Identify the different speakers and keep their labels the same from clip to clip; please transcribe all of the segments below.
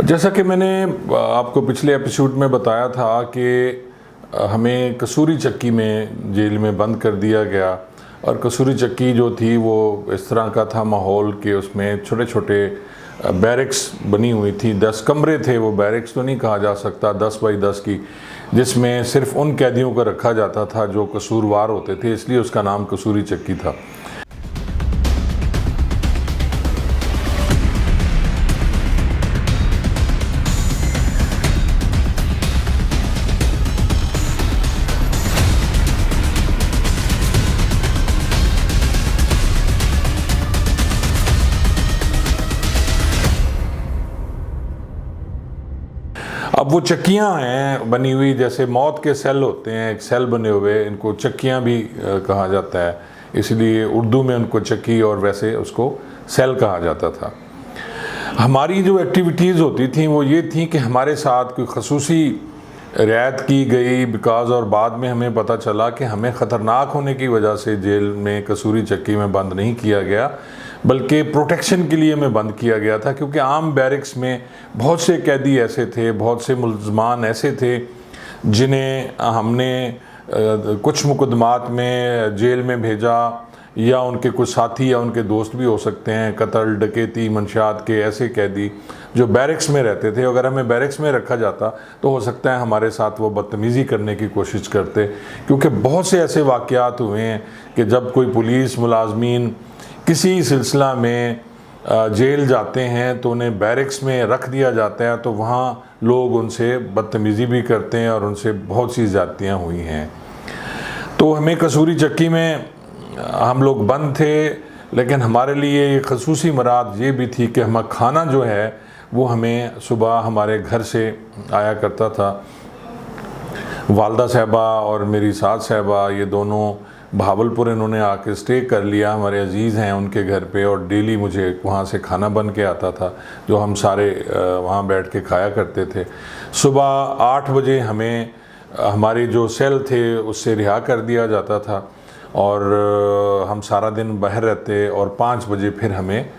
Speaker 1: जैसा कि मैंने आपको पिछले एपिसोड में बताया था कि हमें कसूरी चक्की में जेल में बंद कर दिया गया। और कसूरी चक्की जो थी वो इस तरह का था माहौल कि उसमें छोटे छोटे बैरक्स बनी हुई थी। 10 कमरे थे, वो बैरक्स तो नहीं कहा जा सकता, 10 बाई 10 की, जिसमें सिर्फ उन कैदियों को रखा जाता था जो कसूरवार होते थे, इसलिए उसका नाम कसूरी चक्की था। अब वो चक्कियाँ हैं बनी हुई, जैसे मौत के सेल होते हैं, एक सेल बने हुए, इनको चक्कियाँ भी कहा जाता है, इसलिए उर्दू में उनको चक्की और वैसे उसको सेल कहा जाता था। हमारी जो एक्टिविटीज़ होती थी वो ये थी कि हमारे साथ कोई खसूसी रियायत की गई बिकॉज़, और बाद में हमें पता चला कि हमें ख़तरनाक होने की वजह से जेल में कसूरी चक्की में बंद नहीं किया गया, बल्कि प्रोटेक्शन के लिए हमें बंद किया गया था। क्योंकि आम बैरिक्स में बहुत से कैदी ऐसे थे, बहुत से मुल्ज़मान ऐसे थे जिन्हें हमने कुछ मुकदमात में जेल में भेजा, या उनके कुछ साथी या उनके दोस्त भी हो सकते हैं, कत्ल, डकैती, मंशियात के ऐसे कैदी जो बैरिक्स में रहते थे। अगर हमें बैरिक्स में रखा जाता तो हो सकता है हमारे साथ वो बदतमीज़ी करने की कोशिश करते, क्योंकि बहुत से ऐसे वाक़यात हुए हैं कि जब कोई पुलिस मुलाजमीन किसी सिलसिला में जेल जाते हैं तो उन्हें बैरिक्स में रख दिया जाता है, तो वहाँ लोग उनसे बदतमीज़ी भी करते हैं और उनसे बहुत सी ज़्यादतियाँ हुई हैं। तो हमें कसूरी चक्की में हम लोग बंद थे, लेकिन हमारे लिए ये खसूसी मराद ये भी थी कि हम खाना जो है वो हमें सुबह हमारे घर से आया करता था। वालदा साहबा और मेरी सास साहबा ये दोनों भावलपुर इन्होंने आके स्टे कर लिया, हमारे अजीज़ हैं उनके घर पे, और डेली मुझे वहाँ से खाना बन के आता था जो हम सारे वहाँ बैठ के खाया करते थे। सुबह 8 बजे हमें हमारे जो सेल थे उससे रिहा कर दिया जाता था और हम सारा दिन बाहर रहते, और 5 बजे फिर हमें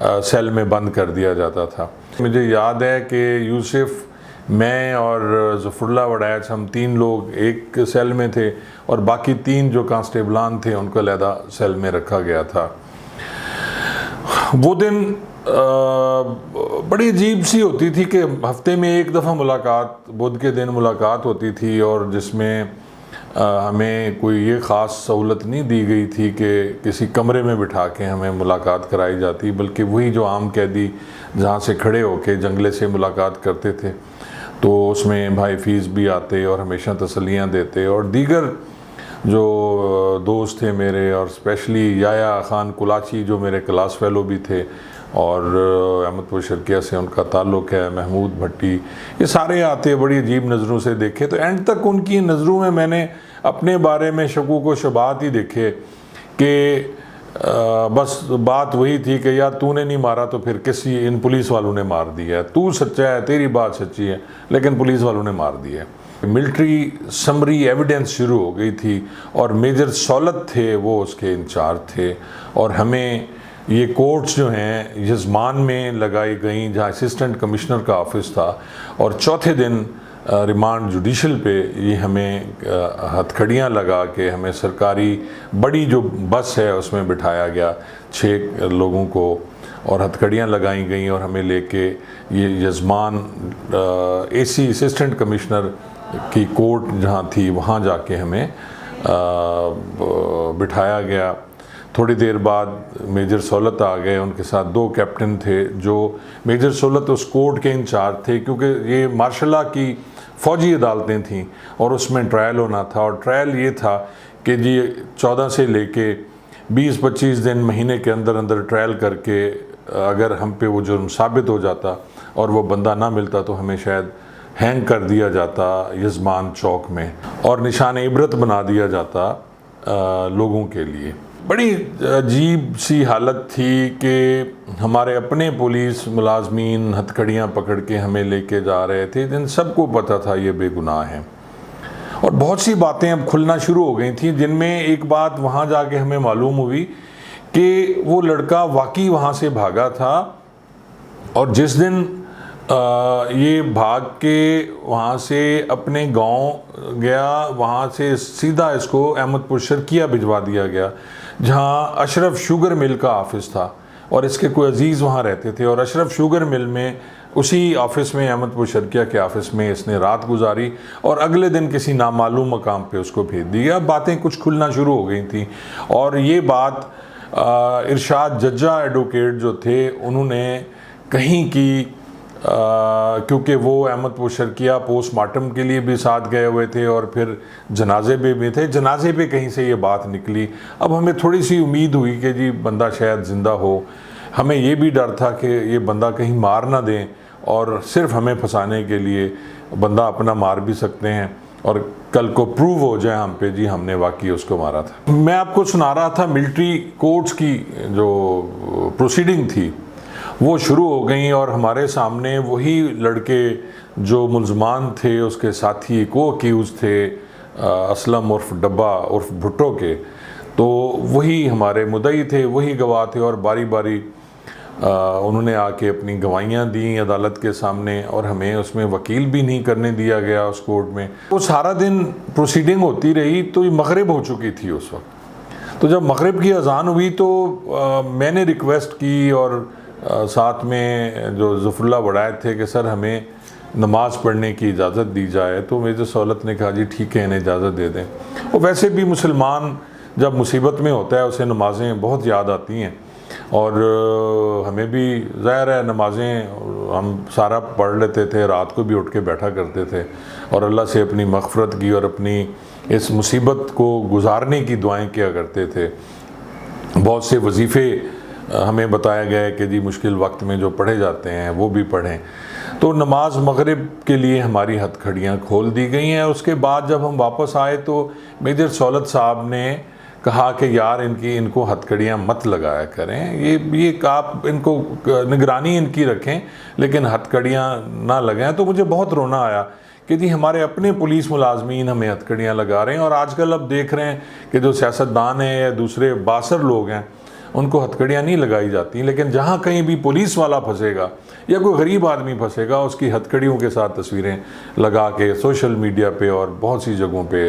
Speaker 1: सेल में बंद कर दिया जाता था। मुझे याद है कि यूसुफ, मैं और ज़फ़रुल्लाह वड़ैच, हम 3 लोग एक सेल में थे और बाकी 3 जो कांस्टेबलान थे उनको अलहदा सेल में रखा गया था। वो दिन बड़ी अजीब सी होती थी कि हफ्ते में एक दफ़ा मुलाकात, बुध के दिन मुलाकात होती थी, और जिसमें हमें कोई ये ख़ास सहूलत नहीं दी गई थी कि किसी कमरे में बिठा के हमें मुलाकात कराई जाती, बल्कि वही जो आम कैदी जहाँ से खड़े होके जंगले से मुलाकात करते थे, तो उसमें भाई फीस भी आते और हमेशा तसल्लियाँ देते। और दीगर जो दोस्त थे मेरे, और स्पेशली याया ख़ान कुलाची जो मेरे क्लास फेलो भी थे, और अहमदपुर शर्किया से उनका ताल्लुक़ है, महमूद भट्टी, ये सारे आते, बड़ी अजीब नज़रों से देखे। तो एंड तक उनकी नज़रों में मैंने अपने बारे में शकूक व शुबात ही देखे कि बस बात वही थी कि यार तूने नहीं मारा तो फिर किसी इन पुलिस वालों ने मार दिया है, तू सच्चा है, तेरी बात सच्ची है, लेकिन पुलिस वालों ने मार दिया है। मिलिट्री समरी एविडेंस शुरू हो गई थी और मेजर सौलत थे वो उसके इंचार्ज थे, और हमें ये कोर्ट्स जो हैं यजमान में लगाई गई जहाँ असिस्टेंट कमिश्नर का ऑफिस था, और चौथे दिन रिमांड जुडिशल पे ये हमें हथकड़ियाँ लगा के हमें सरकारी बड़ी जो बस है उसमें बिठाया गया 6 लोगों को, और हथकड़ियाँ लगाई गई और हमें लेके ये यजमान एसी असिस्टेंट कमिश्नर की कोर्ट जहाँ थी वहाँ जाके हमें बिठाया गया। थोड़ी देर बाद मेजर सौलत आ गए, उनके साथ 2 कैप्टन थे। जो मेजर सौलत उस कोर्ट के इंचार्ज थे, क्योंकि ये मार्शल की फ़ौजी अदालतें थीं और उसमें ट्रायल होना था, और ट्रायल ये था कि जी 14 से लेके 20-25 दिन, महीने के अंदर अंदर ट्रायल करके अगर हम पे वो जुर्म साबित हो जाता और वो बंदा ना मिलता तो हमें शायद हैंग कर दिया जाता यजमान चौक में, और निशान इबरत बना दिया जाता लोगों के लिए। बड़ी अजीब सी हालत थी कि हमारे अपने पुलिस मुलाजमीन हथकड़ियाँ पकड़ के हमें लेके जा रहे थे, जिन सबको पता था ये बेगुनाह हैं, और बहुत सी बातें अब खुलना शुरू हो गई थी, जिनमें एक बात वहाँ जाके हमें मालूम हुई कि वो लड़का वाकई वहाँ से भागा था, और जिस दिन ये भाग के वहाँ से अपने गांव गया, वहाँ से सीधा इसको अहमदपुर शर्किया भिजवा दिया गया, जहाँ अशरफ शुगर मिल का ऑफिस था और इसके कोई अजीज़ वहाँ रहते थे। और अशरफ शुगर मिल में उसी ऑफिस में, अहमदपुर शर्किया के ऑफिस में इसने रात गुजारी और अगले दिन किसी नामालूम मकाम पे उसको भेज दिया। बातें कुछ खुलना शुरू हो गई थी और ये बात इरशाद जज्जा एडवोकेट जो थे उन्होंने कहीं की, क्योंकि वो अहमदपुर शर्किया पोस्टमार्टम के लिए भी साथ गए हुए थे और फिर जनाजे पे भी थे, जनाजे पे कहीं से ये बात निकली। अब हमें थोड़ी सी उम्मीद हुई कि जी बंदा शायद ज़िंदा हो। हमें ये भी डर था कि ये बंदा कहीं मार ना दें और सिर्फ हमें फंसाने के लिए बंदा अपना मार भी सकते हैं और कल को प्रूव हो जाए हम पे जी हमने वाकई उसको मारा था। मैं आपको सुना रहा था मिलिट्री कोर्ट्स की जो प्रोसीडिंग थी वो शुरू हो गई और हमारे सामने वही लड़के जो मुल्ज़मान थे, उसके साथी को अक्यूज़ थे असलम उर्फ डब्बा उर्फ भुट्टो के, तो वही हमारे मुद्दई थे, वही गवाह थे और बारी बारी उन्होंने आके अपनी गवाहियाँ दी अदालत के सामने और हमें उसमें वकील भी नहीं करने दिया गया उस कोर्ट में। वो सारा दिन प्रोसीडिंग होती रही तो ये मगरिब हो चुकी थी उस वक्त। तो जब मगरिब की अजान हुई तो मैंने रिक्वेस्ट की और साथ में जो ज़फ़रुल्लाह वड़ायत थे कि सर हमें नमाज़ पढ़ने की इजाज़त दी जाए। तो मेजर सौलत ने कहा जी ठीक है इन्हें इजाज़त दे दें। और वैसे भी मुसलमान जब मुसीबत में होता है उसे नमाज़ें बहुत याद आती हैं और हमें भी ज़ाहिर है नमाज़ें हम सारा पढ़ लेते थे, रात को भी उठ के बैठा करते थे और अल्लाह से अपनी मग़फ़रत की और अपनी इस मुसीबत को गुजारने की दुआएं किया करते थे। बहुत से वजीफ़े हमें बताया गया है कि जी मुश्किल वक्त में जो पढ़े जाते हैं वो भी पढ़ें। तो नमाज मगरिब के लिए हमारी हथकड़ियाँ खोल दी गई हैं। उसके बाद जब हम वापस आए तो मेजर सौलत साहब ने कहा कि यार इनको हथकड़ियाँ मत लगाया करें, ये आप इनको निगरानी इनकी रखें लेकिन हथकड़ियाँ ना लगाएं। तो मुझे बहुत रोना आया कि जी हमारे अपने पुलिस मुलाजमीन हमें हथकड़ियाँ लगा रहे हैं और आजकल अब देख रहे हैं कि जो सियासतदान हैं या दूसरे बासर लोग हैं उनको हथकड़ियाँ नहीं लगाई जाती, लेकिन जहाँ कहीं भी पुलिस वाला फंसेगा या कोई गरीब आदमी फंसेगा उसकी हथकड़ियों के साथ तस्वीरें लगा के सोशल मीडिया पे और बहुत सी जगहों पे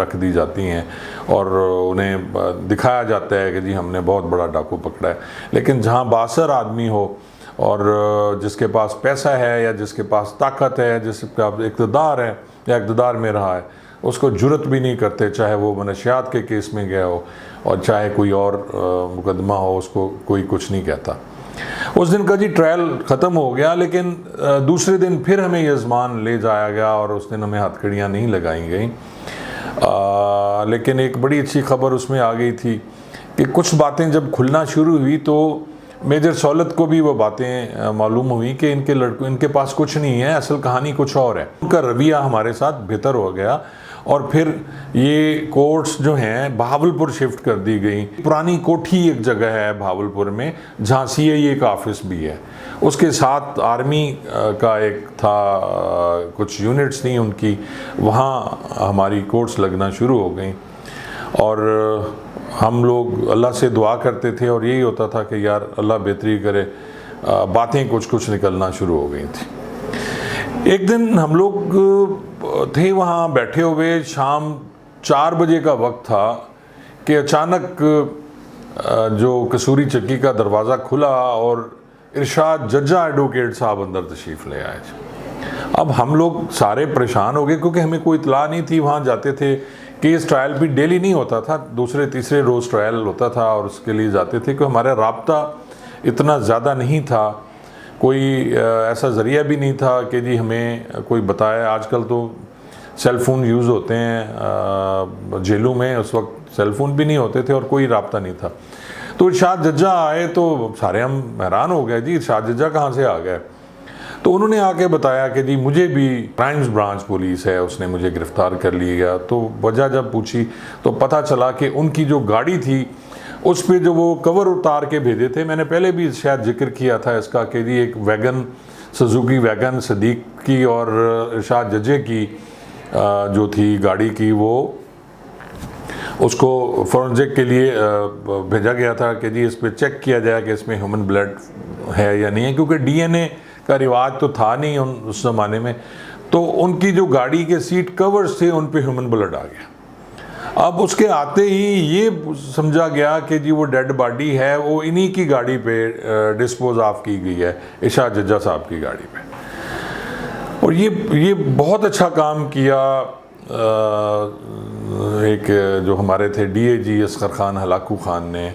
Speaker 1: रख दी जाती हैं और उन्हें दिखाया जाता है कि जी हमने बहुत बड़ा डाकू पकड़ा है। लेकिन जहाँ बासर आदमी हो और जिसके पास पैसा है या जिसके पास ताकत है, जिसका इक़्तिदार है या इक़्तिदार में रहा है, उसको जुर्रत भी नहीं करते, चाहे वो मनशियात के केस में गया हो और चाहे कोई और मुकदमा हो, उसको कोई कुछ नहीं कहता। उस दिन का जी ट्रायल ख़त्म हो गया, लेकिन दूसरे दिन फिर हमें यज़मान ले जाया गया और उस दिन हमें हथकड़ियाँ नहीं लगाई गई। लेकिन एक बड़ी अच्छी खबर उसमें आ गई थी कि कुछ बातें जब खुलना शुरू हुई तो मेजर सौलत को भी वो बातें मालूम हुई कि इनके पास कुछ नहीं है, असल कहानी कुछ और है। उनका रवैया हमारे साथ बेहतर हो गया और फिर ये कोर्ट्स जो हैं बहावलपुर शिफ्ट कर दी गई। पुरानी कोठी एक जगह है बहावलपुर में जहाँ CIA का ऑफिस भी है, उसके साथ आर्मी का एक था, कुछ यूनिट्स थी उनकी, वहाँ हमारी कोर्ट्स लगना शुरू हो गई और हम लोग अल्लाह से दुआ करते थे और यही होता था कि यार अल्लाह बेहतरी करे। बातें कुछ कुछ निकलना शुरू हो गई थी। एक दिन हम लोग थे वहाँ बैठे हुए, शाम 4 बजे का वक्त था कि अचानक जो कसूरी चक्की का दरवाज़ा खुला और इरशाद जज्जा एडवोकेट साहब अंदर तशरीफ़ ले आए। अब हम लोग सारे परेशान हो गए क्योंकि हमें कोई इतला नहीं थी। वहाँ जाते थे, केस ट्रायल भी डेली नहीं होता था, दूसरे तीसरे रोज़ ट्रायल होता था और उसके लिए जाते थे कि हमारा राब्ता इतना ज़्यादा नहीं था, कोई ऐसा ज़रिया भी नहीं था कि जी हमें कोई बताए। आजकल तो सेल फ़ोन यूज़ होते हैं जेलों में, उस वक्त सेल फ़ोन भी नहीं होते थे और कोई राब्ता नहीं था। तो इरशाद जज्जा आए तो सारे हम हैरान हो गए, जी इरशाद जज्जा कहाँ से आ गए। तो उन्होंने आके बताया कि जी मुझे भी क्राइम्स ब्रांच पुलिस है, उसने मुझे गिरफ़्तार कर लिया। तो वजह जब पूछी तो पता चला कि उनकी जो गाड़ी थी उस पे जो वो कवर उतार के भेजे थे, मैंने पहले भी शायद जिक्र किया था इसका कि जी एक वैगन, सुजुकी वैगन सदीक की और इरशाद जज्जे की जो थी गाड़ी की, वो उसको फोरेंसिक के लिए भेजा गया था कि जी इस पर चेक किया जाए कि इसमें ह्यूमन ब्लड है या नहीं है, क्योंकि DNA का रिवाज तो था नहीं उस ज़माने में, तो उनकी जो गाड़ी के सीट कवर्स थे उन पे ह्यूमन ब्लड आ गया। अब उसके आते ही ये समझा गया कि जी वो डेड बॉडी है, वो इन्हीं की गाड़ी पे डिस्पोज ऑफ की गई है, इरशाद जज्जा साहब की गाड़ी पे। और ये बहुत अच्छा काम किया एक जो हमारे थे डीएजी असगर खान हलाकू खान ने,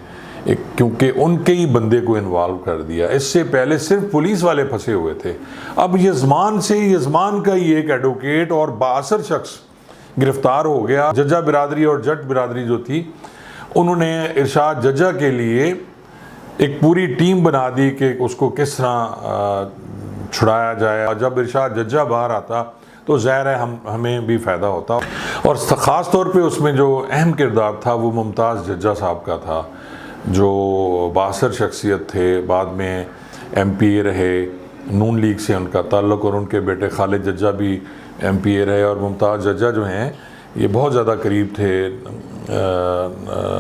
Speaker 1: क्योंकि उनके ही बंदे को इन्वॉल्व कर दिया। इससे पहले सिर्फ पुलिस वाले फंसे हुए थे, अब यजमान का ही एक एडवोकेट और बासर शख्स गिरफ्तार हो गया। जज्जा बिरादरी और जट बिरादरी जो थी, उन्होंने इरशाद जज्जा के लिए एक पूरी टीम बना दी कि उसको किस तरह छुड़ाया जाए। और जब इरशाद जज्जा बाहर आता तो ज़ाहिर है हमें भी फ़ायदा होता। और ख़ास तौर पे उसमें जो अहम किरदार था वो मुमताज़ जज्जा साहब का था, जो बासर शख्सियत थे, बाद में MPA रहे, नून लीग से उनका ताल्लुक़, और उनके बेटे खालिद जज्जा भी MPA रहे। और मुमताज़ जज्जा जो हैं ये बहुत ज़्यादा करीब थे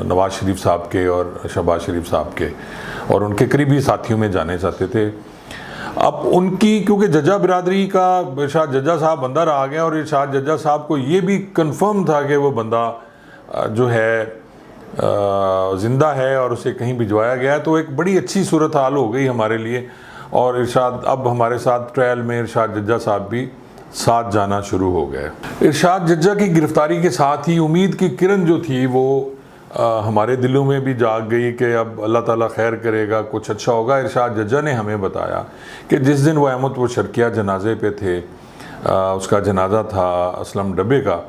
Speaker 1: नवाज़ शरीफ साहब के और शहबाज शरीफ साहब के, और उनके करीबी साथियों में जाने जाते थे। अब उनकी, क्योंकि जज्जा बिरादरी का इरशाद जज्जा साहब बंदा रहा गया, और इरशाद जज्जा साहब को ये भी कंफर्म था कि वो बंदा जो है ज़िंदा है और उसे कहीं भिजवाया गया, तो एक बड़ी अच्छी सूरत हाल हो गई हमारे लिए। और इरशाद अब हमारे साथ ट्रायल में इरशाद जज्जा साहब भी साथ जाना शुरू हो गए। इरशाद जज्जा की गिरफ्तारी के साथ ही उम्मीद की किरण जो थी वो हमारे दिलों में भी जाग गई कि अब अल्लाह ताला खैर करेगा, कुछ अच्छा होगा। इरशाद जज्जा ने हमें बताया कि जिस दिन वो अहमद वो शर्किया जनाजे पे थे, उसका जनाजा था असलम डब्बे का,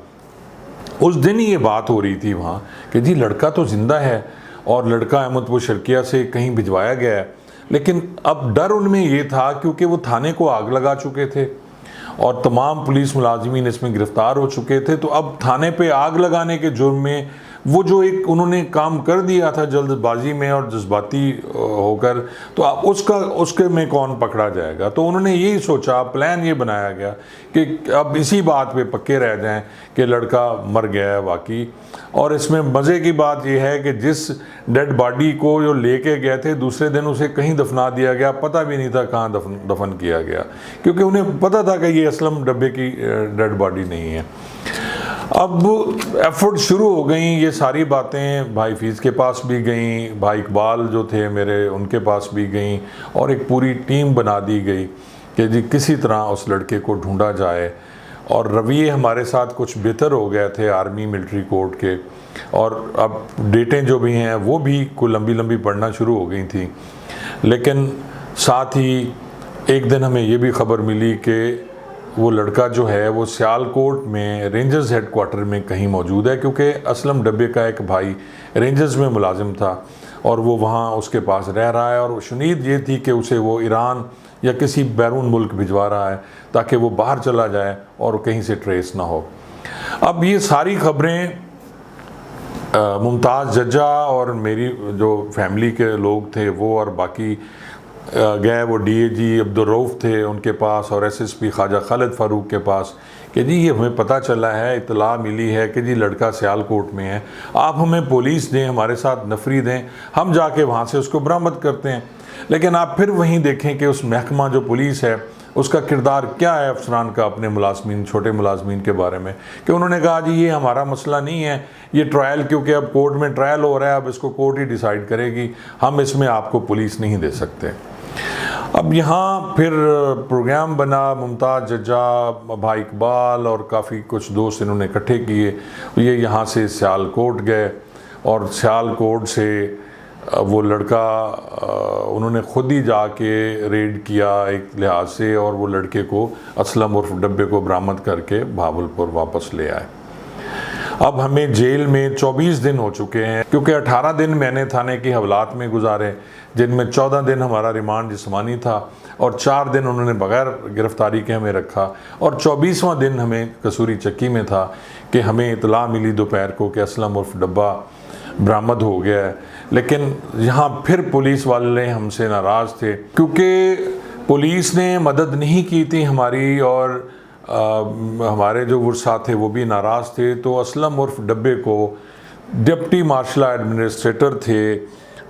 Speaker 1: उस दिन ही ये बात हो रही थी वहाँ कि जी लड़का तो ज़िंदा है और लड़का अहमद वो शर्किया से कहीं भिजवाया गया है। लेकिन अब डर उनमें ये था क्योंकि वो थाने को आग लगा चुके थे और तमाम पुलिस मुलाजिमीन इसमें गिरफ्तार हो चुके थे, तो अब थाने पे आग लगाने के जुर्म में वो जो एक उन्होंने काम कर दिया था जल्दबाजी में और जज्बाती होकर, तो अब उसके में कौन पकड़ा जाएगा। तो उन्होंने यही सोचा, प्लान ये बनाया गया कि अब इसी बात पे पक्के रह जाएं कि लड़का मर गया है वाकई। और इसमें मज़े की बात यह है कि जिस डेड बॉडी को जो लेके गए थे दूसरे दिन उसे कहीं दफना दिया गया, पता भी नहीं था कहाँ दफन किया गया, क्योंकि उन्हें पता था कि ये असलम डब्बे की डेड बॉडी नहीं है। अब एफर्ट शुरू हो गई, ये सारी बातें भाई फीस के पास भी गई, भाई इकबाल जो थे मेरे उनके पास भी गई, और एक पूरी टीम बना दी गई कि जी किसी तरह उस लड़के को ढूंढा जाए। और रवैये हमारे साथ कुछ बेहतर हो गए थे आर्मी मिलिट्री कोर्ट के, और अब डेटें जो भी हैं वो भी कोई लंबी लंबी पढ़ना शुरू हो गई थी। लेकिन साथ ही एक दिन हमें ये भी ख़बर मिली कि वो लड़का जो है वो सियालकोट में रेंजर्स हेडक्वार्टर में कहीं मौजूद है, क्योंकि असलम डब्बे का एक भाई रेंजर्स में मुलाजिम था और वो वहाँ उसके पास रह रहा है, और शुनीद ये थी कि उसे वो ईरान या किसी बैरून मुल्क भिजवा रहा है ताकि वो बाहर चला जाए और कहीं से ट्रेस ना हो। अब ये सारी खबरें मुमताज़ जज्जा और मेरी जो फैमिली के लोग थे वो और बाकी गए, वो डीएजी अब्दुर्रऊफ़ थे उनके पास और एसएसपी ख्वाजा खालिद फ़ारूक के पास कि जी ये हमें पता चला है, इतला मिली है कि जी लड़का सियालकोट में है, आप हमें पुलिस दें, हमारे साथ नफरी दें, हम जाके वहाँ से उसको बरामद करते हैं। लेकिन आप फिर वहीं देखें कि उस महकमा जो पुलिस है उसका किरदार क्या है अफसरान का अपने मुलाजमीन, छोटे मुलाजमीन के बारे में, कि उन्होंने कहा जी ये हमारा मसला नहीं है, ये ट्रायल, क्योंकि अब कोर्ट में ट्रायल हो रहा है, अब इसको कोर्ट ही डिसाइड करेगी, हम इसमें आपको पुलिस नहीं दे सकते। अब यहाँ फिर प्रोग्राम बना, मुमताज़ जज्जा, भाई इकबाल और काफ़ी कुछ दोस्त इन्होंने इकट्ठे किए, ये यहाँ से सियालकोट गए और सियालकोट से वो लड़का उन्होंने ख़ुद ही जाके रेड किया एक लिहाज से, और वो लड़के को असलम उर्फ डब्बे को बरामद करके भावलपुर वापस ले आए। अब हमें जेल में 24 दिन हो चुके हैं, क्योंकि 18 दिन मैंने थाने की हवालात में गुजारे, जिनमें 14 दिन हमारा रिमांड जिस्मानी था और 4 दिन उन्होंने बग़ैर गिरफ़्तारी के हमें रखा, और 24वां दिन हमें कसूरी चक्की में था कि हमें इतला मिली दोपहर को कि असलम उर्फ डब्बा बरामद हो गया है। लेकिन यहाँ फिर पुलिस वाले हमसे नाराज़ थे, क्योंकि पुलिस ने मदद नहीं की थी हमारी, और हमारे जो वर्सा थे वो भी नाराज़ थे। तो असलम उर्फ डब्बे को डिप्टी मार्शल एडमिनिस्ट्रेटर थे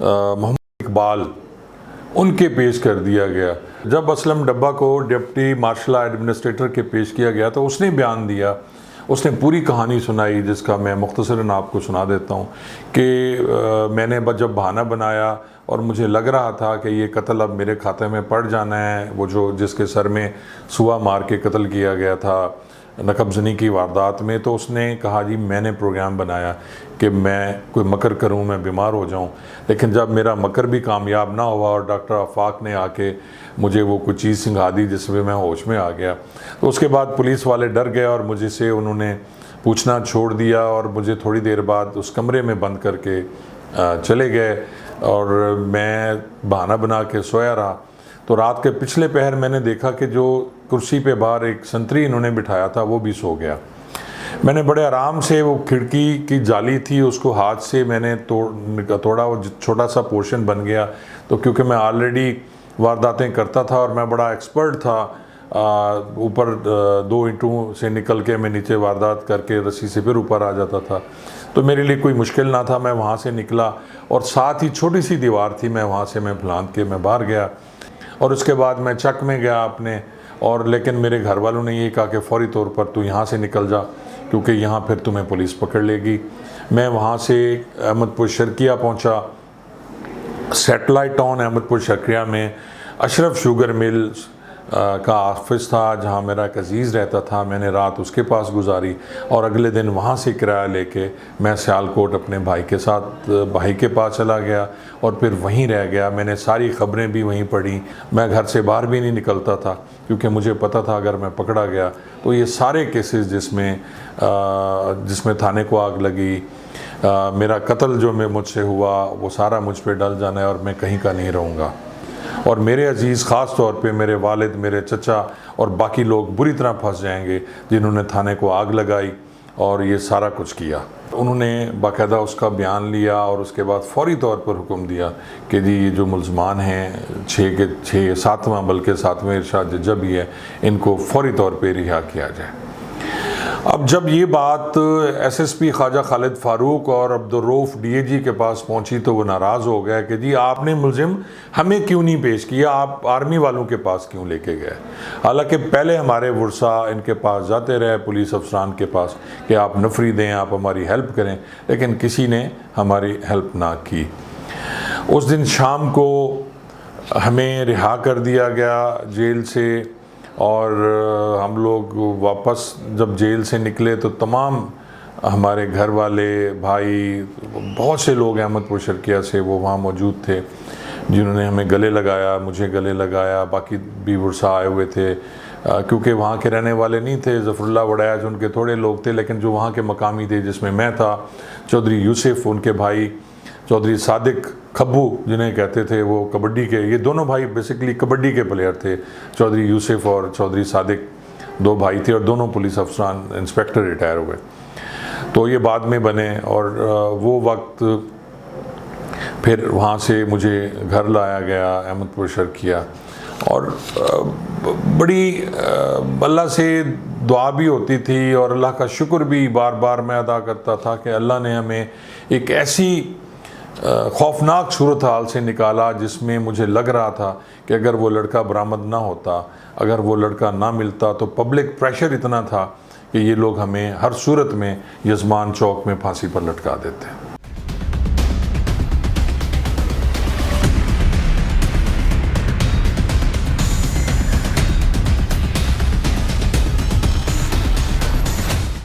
Speaker 1: मोहम्मद इकबाल, उनके पेश कर दिया गया। जब असलम डब्बा को डिप्टी मार्शल एडमिनिस्ट्रेटर के पेश किया गया तो उसने बयान दिया, उसने पूरी कहानी सुनाई, जिसका मैं मुख्तसरन आपको सुना देता हूँ कि मैंने जब बहाना बनाया और मुझे लग रहा था कि ये कत्ल अब मेरे खाते में पड़ जाना है, वो जो जिसके सर में सुआ मार के कत्ल किया गया था नकबजनी की वारदात में, तो उसने कहा जी मैंने प्रोग्राम बनाया कि मैं कोई मकर करूं, मैं बीमार हो जाऊं। लेकिन जब मेरा मकर भी कामयाब ना हुआ और डॉक्टर आफाक ने आके मुझे वो कुछ चीज़ सिंघा दी जिसमें मैं होश में आ गया, तो उसके बाद पुलिस वाले डर गए और मुझे से उन्होंने पूछना छोड़ दिया और मुझे थोड़ी देर बाद उस कमरे में बंद करके चले गए और मैं बहाना बना के सोया रहा। तो रात के पिछले पहर मैंने देखा कि जो कुर्सी पे बाहर एक संतरी इन्होंने बिठाया था वो भी सो गया। मैंने बड़े आराम से वो खिड़की की जाली थी उसको हाथ से मैंने तोड़ा, वो छोटा सा पोर्शन बन गया। तो क्योंकि मैं ऑलरेडी वारदातें करता था और मैं बड़ा एक्सपर्ट था, ऊपर 2 ईंटों से निकल के मैं नीचे वारदात करके रस्सी से फिर ऊपर आ जाता था, तो मेरे लिए कोई मुश्किल ना था। मैं वहाँ से निकला और साथ ही छोटी सी दीवार थी, मैं वहाँ से मैं फलांग के मैं बाहर गया और उसके बाद मैं चक में गया अपने, और लेकिन मेरे घर वालों ने ये कहा कि फ़ौरी तौर पर तू यहाँ से निकल जा क्योंकि यहाँ फिर तुम्हें पुलिस पकड़ लेगी। मैं वहाँ से अहमदपुर शर्किया पहुँचा। सैटेलाइट टाउन अहमदपुर शर्किया में अशरफ शुगर मिल्स का ऑफिस था जहाँ मेरा एक अजीज़ रहता था। मैंने रात उसके पास गुजारी और अगले दिन वहाँ से किराया लेके मैं सियालकोट अपने भाई के साथ भाई के पास चला गया और फिर वहीं रह गया। मैंने सारी ख़बरें भी वहीं पढ़ी। मैं घर से बाहर भी नहीं निकलता था क्योंकि मुझे पता था अगर मैं पकड़ा गया तो ये सारे केसेस जिसमें थाने को आग लगी, मेरा कत्ल जो मैं मुझसे हुआ वो सारा मुझ पर डल जाना है और मैं कहीं का नहीं रहूँगा। और मेरे अजीज़ ख़ास तौर पे मेरे वालिद, मेरे चचा और बाकी लोग बुरी तरह फंस जाएंगे जिन्होंने थाने को आग लगाई और ये सारा कुछ किया। उन्होंने बाकायदा उसका बयान लिया और उसके बाद फ़ौरी तौर पर हुक्म दिया कि जी ये जो मुल्ज़मान हैं 7वां बल्कि 7वें इरशाद जज भी है, इनको फ़ौरी तौर पर रिहा किया जाए। अब जब ये बात एसएसपी ख्वाजा खालिद फारूक और अब्दुर्रऊफ डीएजी के पास पहुंची तो वो नाराज़ हो गया कि जी आपने मुलजिम हमें क्यों नहीं पेश किया, आप आर्मी वालों के पास क्यों लेके गए। हालांकि पहले हमारे वर्सा इनके पास जाते रहे पुलिस अफसरान के पास कि आप नफरी दें, आप हमारी हेल्प करें, लेकिन किसी ने हमारी हेल्प ना की। उस दिन शाम को हमें रिहा कर दिया गया जेल से और हम लोग वापस जब जेल से निकले तो तमाम हमारे घर वाले, भाई, बहुत से लोग अहमदपुर शर्किया से वो वहाँ मौजूद थे जिन्होंने हमें गले लगाया, मुझे गले लगाया। बाकी भी वर्षा आए हुए थे क्योंकि वहाँ के रहने वाले नहीं थे। ज़फ़रुल्लाह वड़ैच उनके थोड़े लोग थे, लेकिन जो वहाँ के मकामी थे जिसमें मैं था, चौधरी यूसुफ, उनके भाई चौधरी सादिक खब्बू जिन्हें कहते थे, वो कबड्डी के, ये दोनों भाई बेसिकली कबड्डी के प्लेयर थे। चौधरी यूसुफ और चौधरी सादिक 2 भाई थे और दोनों पुलिस अफसरान इंस्पेक्टर रिटायर हुए, तो ये बाद में बने। और वो वक्त फिर वहाँ से मुझे घर लाया गया अहमदपुर शर्किया और बड़ी अल्लाह से दुआ भी होती थी और अल्लाह का शुक्र भी बार बार मैं अदा करता था कि अल्लाह ने हमें एक ऐसी खौफनाक सूरत हाल से निकाला जिसमें मुझे लग रहा था कि अगर वो लड़का बरामद ना होता, अगर वो लड़का ना मिलता तो पब्लिक प्रेशर इतना था कि ये लोग हमें हर सूरत में यजमान चौक में फांसी पर लटका देते।